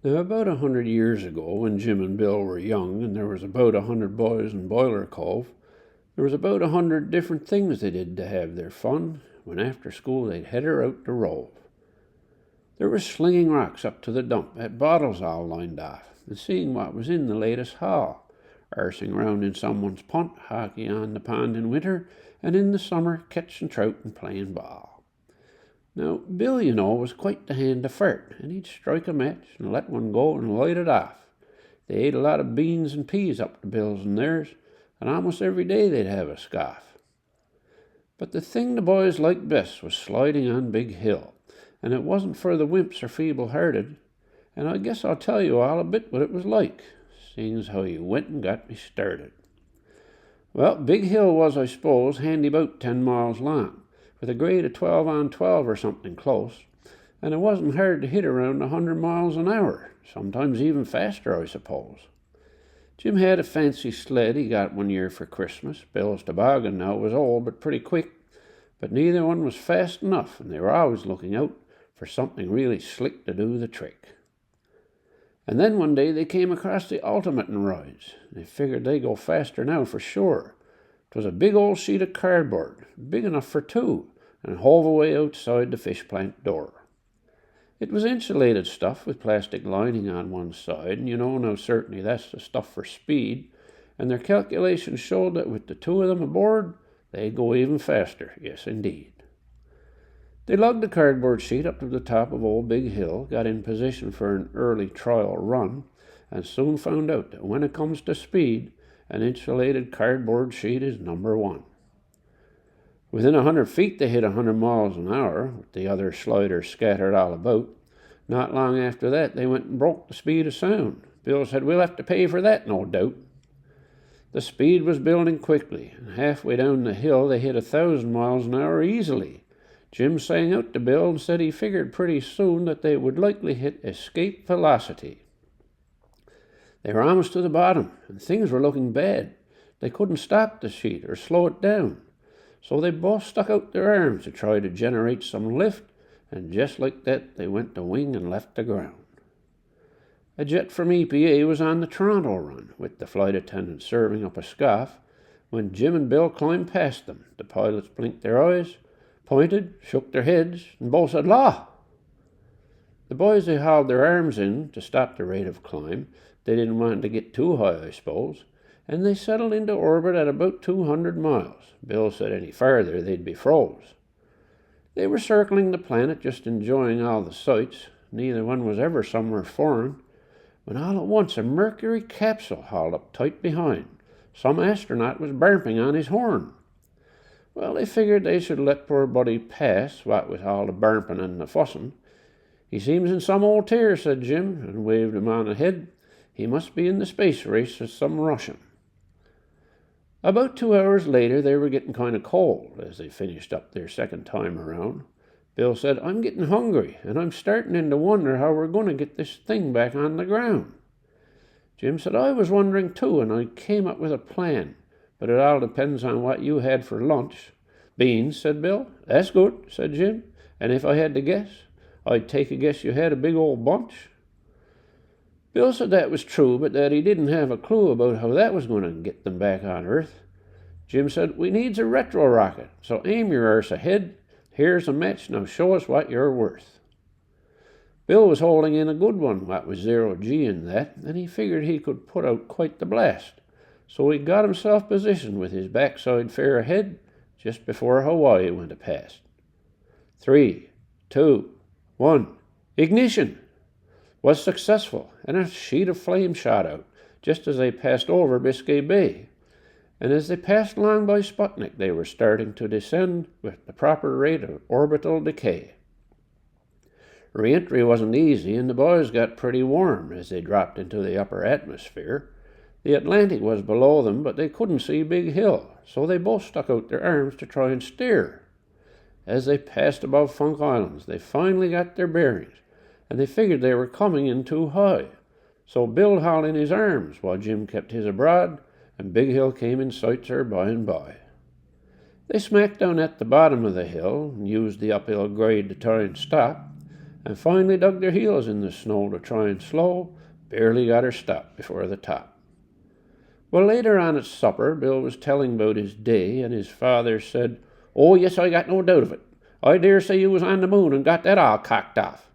Now, about 100 years ago, when Jim and Bill were young and there was about 100 boys in Boiler Cove, there was about 100 different things they did to have their fun when after school they'd head her out to rove. There was slinging rocks up to the dump, at bottles all lined off, and seeing what was in the latest haul, arsing round in someone's punt, hockey on the pond in winter, and in the summer catching trout and playing ball. Now, Bill, was quite the hand to fart, and he'd strike a match and let one go and light it off. They ate a lot of beans and peas up to Bill's and theirs, and almost every day they'd have a scoff. But the thing the boys liked best was sliding on Big Hill, and it wasn't for the wimps or feeble-hearted, and I guess I'll tell you all a bit what it was like, seeing as how you went and got me started. Well, Big Hill was, I suppose, handy about 10 miles long, with a grade of 12 on 12 or something close, and it wasn't hard to hit around 100 miles an hour, sometimes even faster, I suppose. Jim had a fancy sled he got one year for Christmas. Bill's toboggan now was old but pretty quick, but neither one was fast enough, and they were always looking out for something really slick to do the trick. And then one day they came across the ultimate in rides. They figured they'd go faster now for sure. It was a big old sheet of cardboard, big enough for two, and hove away outside the fish plant door. It was insulated stuff with plastic lining on one side, and now certainly that's the stuff for speed, and their calculations showed that with the two of them aboard, they'd go even faster, yes indeed. They lugged the cardboard sheet up to the top of Old Big Hill, got in position for an early trial run, and soon found out that when it comes to speed, an insulated cardboard sheet is number one. Within 100 feet they hit 100 miles an hour, with the other sliders scattered all about. Not long after that they went and broke the speed of sound. Bill said, "We'll have to pay for that, no doubt." The speed was building quickly, and halfway down the hill they hit 1,000 miles an hour easily. Jim sang out to Bill and said he figured pretty soon that they would likely hit escape velocity. They were almost to the bottom, and things were looking bad. They couldn't stop the sheet or slow it down, so they both stuck out their arms to try to generate some lift, and just like that they went to wing and left the ground. A jet from EPA was on the Toronto run, with the flight attendant serving up a scoff, when Jim and Bill climbed past them. The pilots blinked their eyes, pointed, shook their heads, and both said, "Law!" The boys, they hauled their arms in to stop the rate of climb. They didn't want to get too high, I suppose, and they settled into orbit at about 200 miles. Bill said any farther they'd be froze. They were circling the planet, just enjoying all the sights. Neither one was ever somewhere foreign, when all at once a Mercury capsule hauled up tight behind. Some astronaut was burping on his horn. Well, they figured they should let poor Buddy pass, what with all the burping and the fussing. "He seems in some old tear," said Jim, and waved him on ahead. "He must be in the space race with some Russian." About 2 hours later, they were getting kind of cold as they finished up their second time around. Bill said, "I'm getting hungry, and I'm starting in to wonder how we're going to get this thing back on the ground." Jim said, "I was wondering too, and I came up with a plan, but it all depends on what you had for lunch." "Beans," said Bill. "That's good," said Jim. "And if I had to guess, I'd take a guess you had a big old bunch." Bill said that was true, but that he didn't have a clue about how that was going to get them back on Earth. Jim said, "We needs a retro rocket, so aim your arse ahead. Here's a match, now show us what you're worth." Bill was holding in a good one, what with 0G in that, and he figured he could put out quite the blast. So he got himself positioned with his backside fair ahead, just before Hawaii went past. 3, 2, 1, ignition! Was successful, and a sheet of flame shot out, just as they passed over Biscay Bay. And as they passed along by Sputnik, they were starting to descend with the proper rate of orbital decay. Re-entry wasn't easy, and the boys got pretty warm as they dropped into the upper atmosphere. The Atlantic was below them, but they couldn't see Big Hill, so they both stuck out their arms to try and steer. As they passed above Funk Islands, they finally got their bearings, and they figured they were coming in too high. So Bill hauled in his arms while Jim kept his abroad, and Big Hill came in sight there by and by. They smacked down at the bottom of the hill and used the uphill grade to try and stop, and finally dug their heels in the snow to try and slow, barely got her stopped before the top. Well, later on at supper, Bill was telling about his day, and his father said, "Oh, yes, I got no doubt of it. I dare say you was on the moon and got that all cocked off.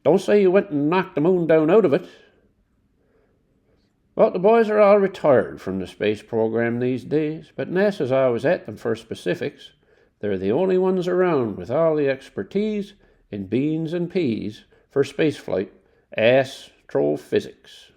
Don't say you went and knocked the moon down out of it." Well, the boys are all retired from the space program these days, but NASA's always at them for specifics. They're the only ones around with all the expertise in beans and peas for spaceflight, astrophysics.